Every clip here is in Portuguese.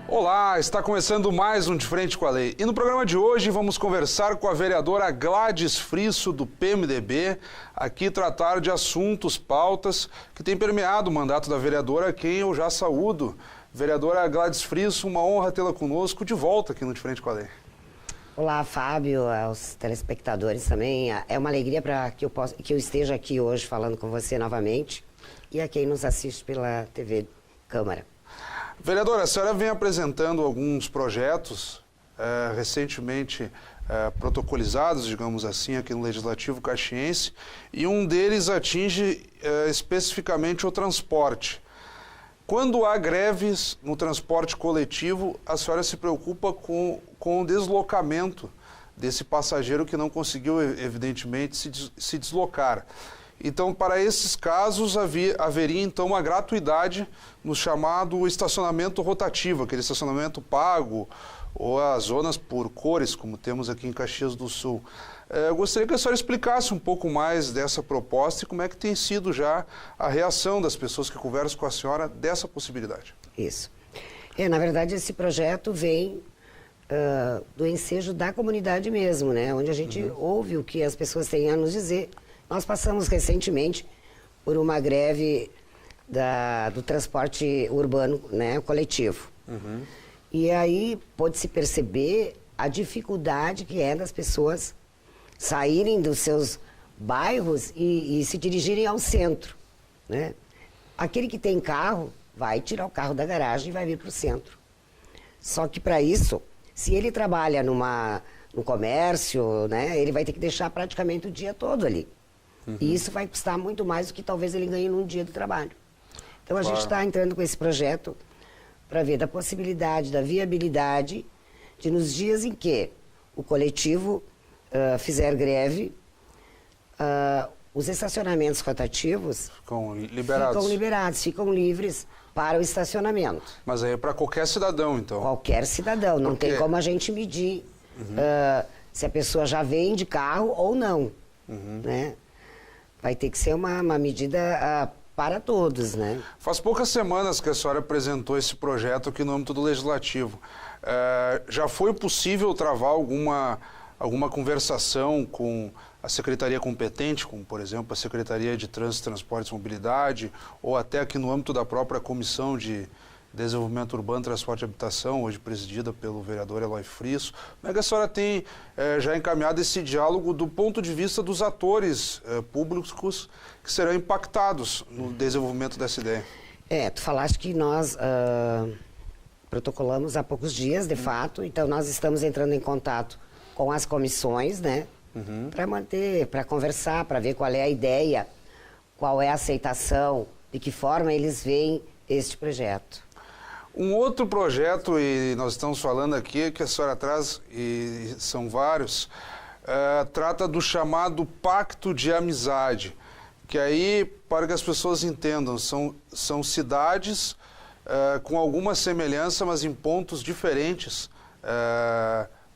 Olá, está começando mais um De Frente com a Lei. E no programa de hoje vamos conversar com a vereadora Gladys Frisso, do PMDB, aqui tratar de assuntos, pautas que têm permeado o mandato da vereadora, a quem eu já saúdo. Vereadora Gladys Frisso, uma honra tê-la conosco de volta aqui no De Frente com a Lei. Olá, Fábio, aos telespectadores também. É uma alegria para que eu esteja aqui hoje falando com você novamente e a quem nos assiste pela TV Câmara. Vereadora, a senhora vem apresentando alguns projetos recentemente protocolizados, digamos assim, aqui no Legislativo Caxiense, e um deles atinge especificamente o transporte. Quando há greves no transporte coletivo, a senhora se preocupa com o deslocamento desse passageiro que não conseguiu, evidentemente, se deslocar. Então, para esses casos, haveria então uma gratuidade no chamado estacionamento rotativo, aquele estacionamento pago, ou as zonas por cores, como temos aqui em Caxias do Sul. Eu gostaria que a senhora explicasse um pouco mais dessa proposta e como é que tem sido já a reação das pessoas que conversam com a senhora dessa possibilidade. Isso. Na verdade, esse projeto vem do ensejo da comunidade mesmo, né? Onde a gente ouve o que as pessoas têm a nos dizer. Nós passamos recentemente por uma greve do transporte urbano, né, coletivo. E aí pôde-se perceber a dificuldade que é das pessoas saírem dos seus bairros e se dirigirem ao centro, né? Aquele que tem carro vai tirar o carro da garagem e vai vir para o centro. Só que para isso, se ele trabalha no comércio, né, ele vai ter que deixar praticamente o dia todo ali. E isso vai custar muito mais do que talvez ele ganhe num dia do trabalho. Então a gente está entrando com esse projeto para ver da possibilidade, da viabilidade de nos dias em que o coletivo fizer greve, os estacionamentos rotativos ficam liberados, ficam livres para o estacionamento. Mas aí é para qualquer cidadão, então? Qualquer cidadão, não tem como a gente medir se a pessoa já vem de carro ou não, né? Vai ter que ser uma medida para todos, né? Faz poucas semanas que a senhora apresentou esse projeto aqui no âmbito do Legislativo. Já foi possível travar alguma conversação com a secretaria competente, como, por exemplo, a Secretaria de Trânsito, Transportes e Mobilidade, ou até aqui no âmbito da própria Comissão de Desenvolvimento Urbano, Transporte e Habitação, hoje presidida pelo vereador Eloy Frisso? Como é que a senhora tem já encaminhado esse diálogo do ponto de vista dos atores públicos que serão impactados no desenvolvimento dessa ideia? Tu falaste que nós protocolamos há poucos dias, de fato, então nós estamos entrando em contato com as comissões, né, para conversar, para ver qual é a ideia, qual é a aceitação, de que forma eles veem este projeto. Um outro projeto, e nós estamos falando aqui, que a senhora traz, e são vários, trata do chamado Pacto de Amizade, que aí, para que as pessoas entendam, são cidades com alguma semelhança, mas em pontos diferentes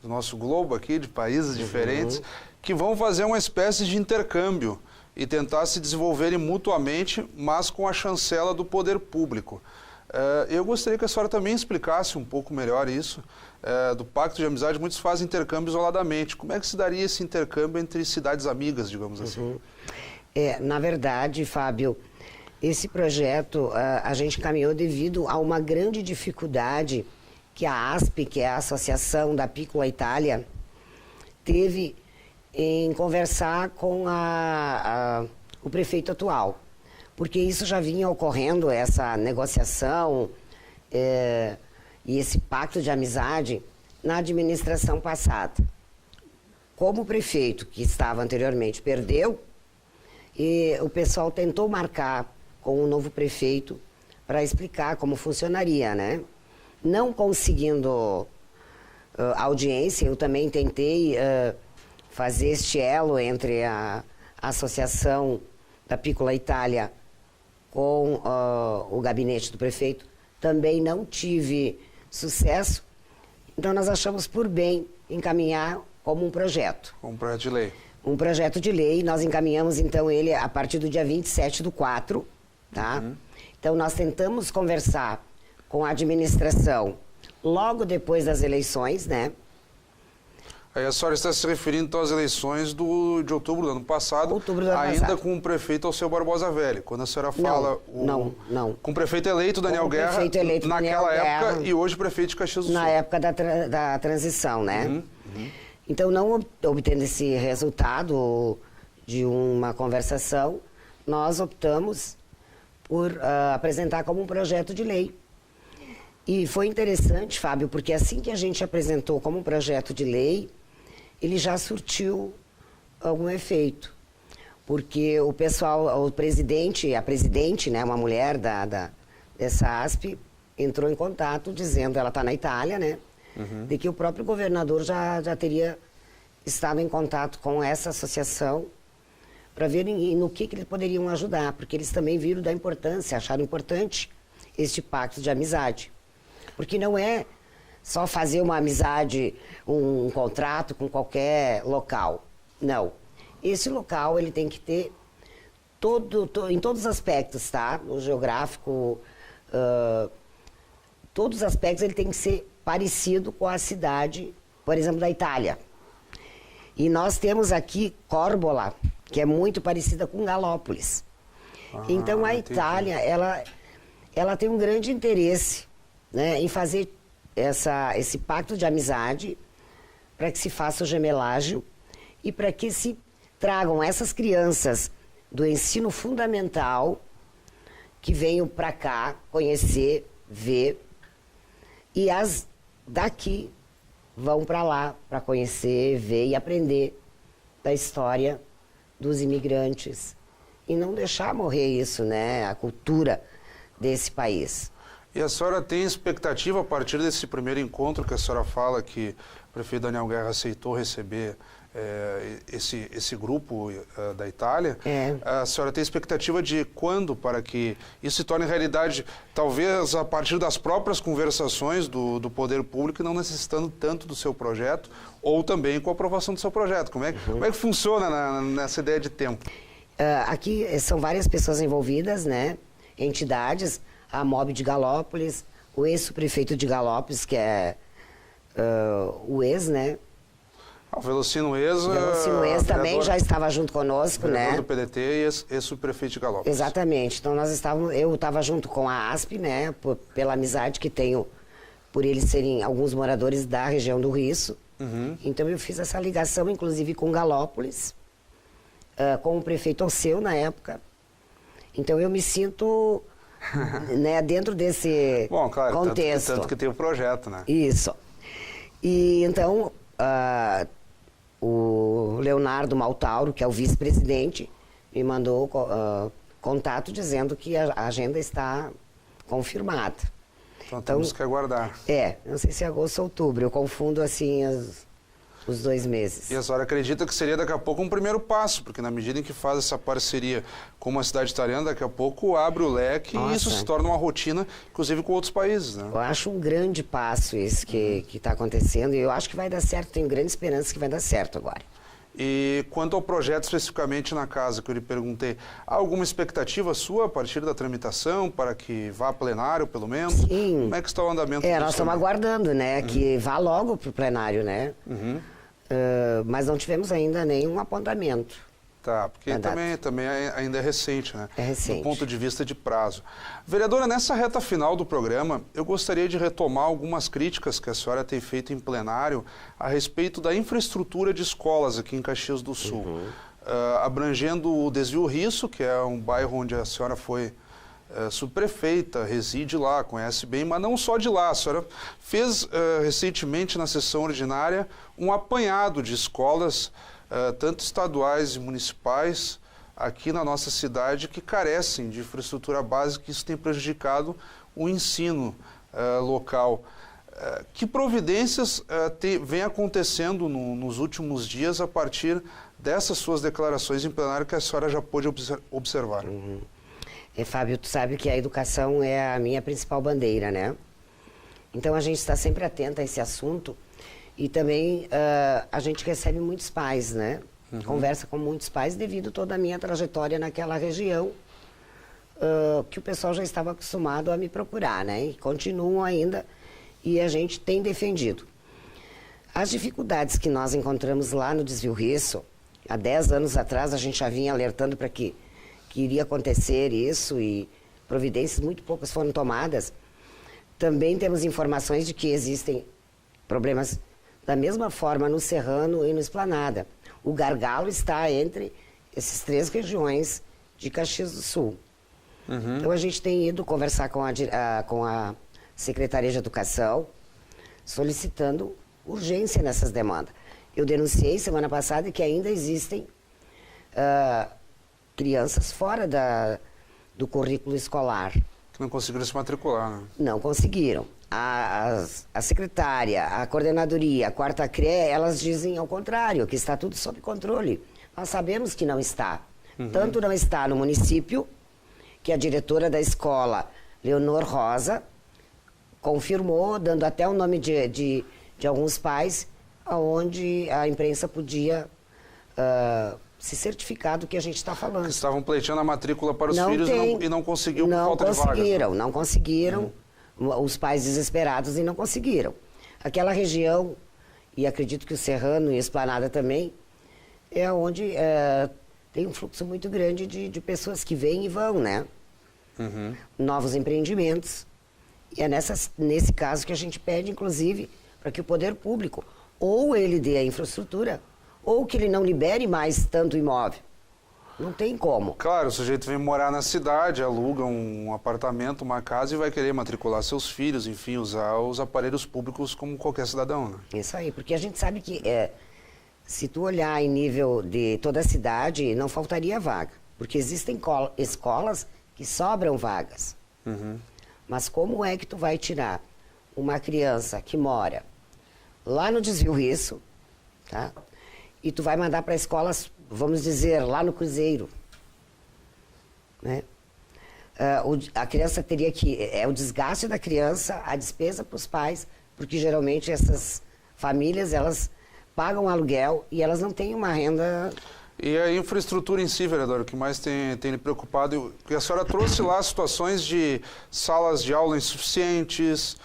do nosso globo aqui, de países diferentes, que vão fazer uma espécie de intercâmbio e tentar se desenvolverem mutuamente, mas com a chancela do poder público. Eu gostaria que a senhora também explicasse um pouco melhor isso, do Pacto de Amizade. Muitos fazem intercâmbio isoladamente. Como é que se daria esse intercâmbio entre cidades amigas, digamos assim? Na verdade, Fábio, esse projeto a gente caminhou devido a uma grande dificuldade que a ASP, que é a Associação da Piccola Itália, teve em conversar com o prefeito atual. Porque isso já vinha ocorrendo, essa negociação e esse pacto de amizade na administração passada. Como o prefeito, que estava anteriormente, perdeu, e o pessoal tentou marcar com o novo prefeito para explicar como funcionaria, né? Não conseguindo audiência, eu também tentei fazer este elo entre a Associação da Piccola Itália com o gabinete do prefeito, também não tive sucesso. Então, nós achamos por bem encaminhar como um projeto. Um projeto de lei. Um projeto de lei, nós encaminhamos, então, ele a partir do dia 27/4, tá? Então, nós tentamos conversar com a administração logo depois das eleições, né? Aí a senhora está se referindo então às eleições de outubro do ano passado, Outubro do ano ainda passado. com o prefeito Alceu Barbosa Velho. Quando a senhora fala... Não. Com o prefeito eleito Daniel Com o Guerra, prefeito eleito naquela Daniel época, Guerra, e hoje prefeito de Caxias do Sul. Na época da transição, né? Então, não obtendo esse resultado de uma conversação, nós optamos por apresentar como um projeto de lei. E foi interessante, Fábio, porque assim que a gente apresentou como um projeto de lei, ele já surtiu algum efeito. Porque o pessoal, a presidente, né, uma mulher dessa ASP, entrou em contato dizendo, ela está na Itália, né, de que o próprio governador já teria estado em contato com essa associação para ver no que eles poderiam ajudar, porque eles também viram da importância, acharam importante este pacto de amizade. Porque não é só fazer uma amizade, um contrato com qualquer local. Não. Esse local, ele tem que ter em todos os aspectos, tá? No geográfico, todos os aspectos, ele tem que ser parecido com a cidade, por exemplo, da Itália. E nós temos aqui Córbola, que é muito parecida com Galópolis. Então, a Itália, ela tem um grande interesse, né, em fazer esse pacto de amizade para que se faça o gemelágio e para que se tragam essas crianças do ensino fundamental que venham para cá conhecer, ver, e as daqui vão para lá para conhecer, ver e aprender da história dos imigrantes e não deixar morrer isso, né, a cultura desse país. E a senhora tem expectativa, a partir desse primeiro encontro que a senhora fala que o prefeito Daniel Guerra aceitou receber esse grupo da Itália, a senhora tem expectativa de quando para que isso se torne realidade, talvez a partir das próprias conversações do poder público, não necessitando tanto do seu projeto, ou também com a aprovação do seu projeto? Como é que funciona nessa ideia de tempo? Aqui são várias pessoas envolvidas, né? Entidades, a MOB de Galópolis, o ex-prefeito de Galópolis, que é o ex, né? O Velocino Ex... Velocino Ex também já estava junto conosco, né? do PDT e ex-prefeito de Galópolis. Exatamente. Então, eu estava junto com a ASP, né? Pela amizade que tenho, por eles serem alguns moradores da região do Risso. Então, eu fiz essa ligação, inclusive, com Galópolis, com o prefeito Alceu, na época. Então, eu me sinto... né, dentro desse contexto. Tanto que tem o projeto, né? Isso. E então, o Leonardo Maltauro, que é o vice-presidente, me mandou contato dizendo que a agenda está confirmada. Então temos que aguardar. Não sei se é agosto ou outubro, eu confundo assim os 2 meses. E a senhora acredita que seria daqui a pouco um primeiro passo, porque na medida em que faz essa parceria com uma cidade italiana, daqui a pouco abre o leque e isso se torna uma rotina, inclusive com outros países, né? Eu acho um grande passo isso que está acontecendo e eu acho que vai dar certo, tenho grande esperança que vai dar certo agora. E quanto ao projeto especificamente na casa, que eu lhe perguntei, há alguma expectativa sua a partir da tramitação para que vá a plenário, pelo menos? Sim. Como é que está o andamento disso? Nós estamos aguardando, né, que vá logo para o plenário, né? Mas não tivemos ainda nenhum apontamento. Tá, porque também ainda é recente, né? É recente. Do ponto de vista de prazo. Vereadora, nessa reta final do programa, eu gostaria de retomar algumas críticas que a senhora tem feito em plenário a respeito da infraestrutura de escolas aqui em Caxias do Sul. Abrangendo o Desvio Risso, que é um bairro onde a senhora foi subprefeita, reside lá, conhece bem, mas não só de lá. A senhora fez recentemente na sessão ordinária um apanhado de escolas, tanto estaduais e municipais, aqui na nossa cidade, que carecem de infraestrutura básica, e isso tem prejudicado o ensino local. Que providências vem acontecendo nos últimos dias a partir dessas suas declarações em plenário que a senhora já pôde observar? Fábio, tu sabe que a educação é a minha principal bandeira, né? Então a gente está sempre atento a esse assunto e também a gente recebe muitos pais, né? Conversa com muitos pais devido toda a minha trajetória naquela região, que o pessoal já estava acostumado a me procurar, né? E continuam ainda, e a gente tem defendido. As dificuldades que nós encontramos lá no Desvio Risso, há 10 anos atrás a gente já vinha alertando para que iria acontecer isso e providências muito poucas foram tomadas. Também temos informações de que existem problemas da mesma forma no Serrano e no Esplanada. O gargalo está entre essas 3 regiões de Caxias do Sul. Então a gente tem ido conversar com a Secretaria de Educação, solicitando urgência nessas demandas. Eu denunciei semana passada que ainda existem crianças fora do currículo escolar. Que não conseguiram se matricular, né? Não conseguiram. A secretária, a coordenadoria, a quarta CRE, elas dizem ao contrário, que está tudo sob controle. Nós sabemos que não está. Tanto não está no município, que a diretora da escola, Leonor Rosa, confirmou, dando até o nome de alguns pais, onde a imprensa podia se certificar do que a gente está falando. Que estavam pleiteando a matrícula para os filhos e não conseguiu por falta de vagas. Não conseguiram. Os pais desesperados e não conseguiram. Aquela região, e acredito que o Serrano e a Esplanada também, é onde tem um fluxo muito grande de pessoas que vêm e vão, né? Novos empreendimentos. E é nesse caso que a gente pede, inclusive, para que o poder público, ou ele dê a infraestrutura, ou que ele não libere mais tanto imóvel. Não tem como. Claro, o sujeito vem morar na cidade, aluga um apartamento, uma casa e vai querer matricular seus filhos, enfim, usar os aparelhos públicos como qualquer cidadão, né? Isso aí, porque a gente sabe que se tu olhar em nível de toda a cidade, não faltaria vaga. Porque existem escolas que sobram vagas. Mas como é que tu vai tirar uma criança que mora lá no Desvio Risso, tá? E tu vai mandar para escolas, vamos dizer, lá no Cruzeiro, né? A criança teria que... É o desgaste da criança, a despesa para os pais, porque geralmente essas famílias, elas pagam aluguel e elas não têm uma renda... E a infraestrutura em si, vereador, o que mais tem lhe preocupado? Porque a senhora trouxe lá situações de salas de aula insuficientes,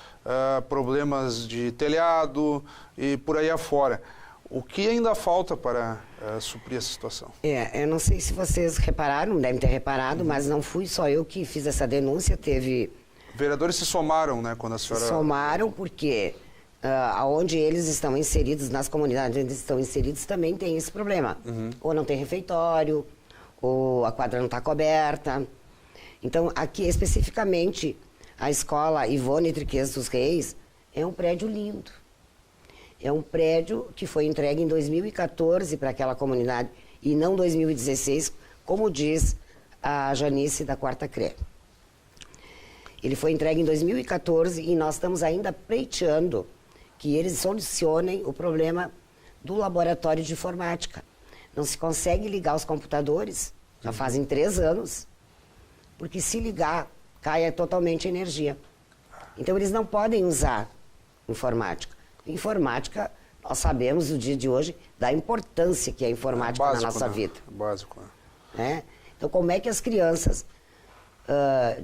problemas de telhado e por aí afora. O que ainda falta para suprir essa situação? Eu não sei se vocês repararam, devem ter reparado, mas não fui só eu que fiz essa denúncia, teve... Vereadores se somaram, né, quando a senhora... Se somaram porque onde eles estão inseridos, nas comunidades onde eles estão inseridos, também tem esse problema. Ou não tem refeitório, ou a quadra não está coberta. Então, aqui especificamente, a escola Ivone Triques dos Reis é um prédio lindo. É um prédio que foi entregue em 2014 para aquela comunidade e não 2016, como diz a Janice da Quarta CRE. Ele foi entregue em 2014 e nós estamos ainda pleiteando que eles solucionem o problema do laboratório de informática. Não se consegue ligar os computadores, já fazem 3 anos, porque se ligar, cai totalmente a energia. Então eles não podem usar informática. Informática, nós sabemos no dia de hoje da importância que é a informática na nossa vida. Básico, né? Então, como é que as crianças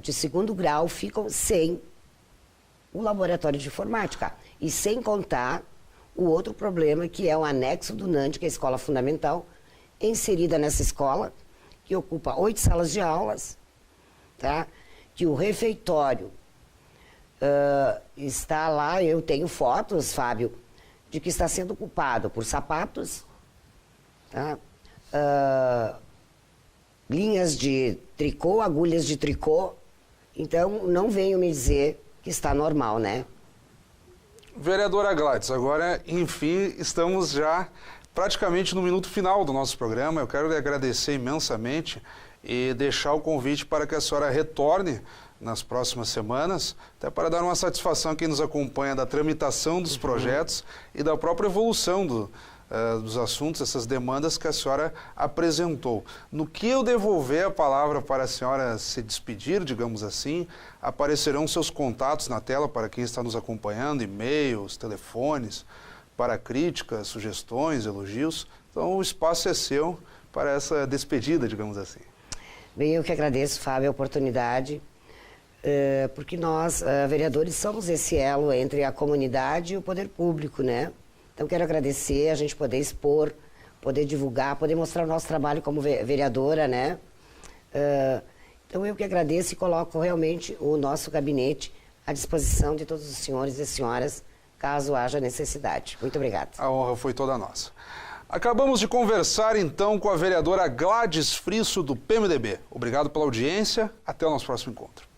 de 2º grau ficam sem o laboratório de informática? E sem contar o outro problema, que é o anexo do NAND, que é a escola fundamental, inserida nessa escola, que ocupa 8 salas de aulas, tá? Que o refeitório está lá, eu tenho fotos, Fábio, de que está sendo ocupado por sapatos, tá? Linhas de tricô, agulhas de tricô. Então, não venham me dizer que está normal, né? Vereadora Gladys, agora, enfim, estamos já praticamente no minuto final do nosso programa. Eu quero lhe agradecer imensamente e deixar o convite para que a senhora retorne nas próximas semanas, até para dar uma satisfação a quem nos acompanha da tramitação dos projetos e da própria evolução dos assuntos, essas demandas que a senhora apresentou. No que eu devolver a palavra para a senhora se despedir, digamos assim, aparecerão seus contatos na tela para quem está nos acompanhando, e-mails, telefones, para críticas, sugestões, elogios. Então o espaço é seu para essa despedida, digamos assim. Bem, eu que agradeço, Fábio, a oportunidade, porque nós, vereadores, somos esse elo entre a comunidade e o poder público, né? Então, quero agradecer a gente poder expor, poder divulgar, poder mostrar o nosso trabalho como vereadora, né? Então, eu que agradeço e coloco realmente o nosso gabinete à disposição de todos os senhores e senhoras, caso haja necessidade. Muito obrigada. A honra foi toda nossa. Acabamos de conversar, então, com a vereadora Gladys Frisso, do PMDB. Obrigado pela audiência. Até o nosso próximo encontro.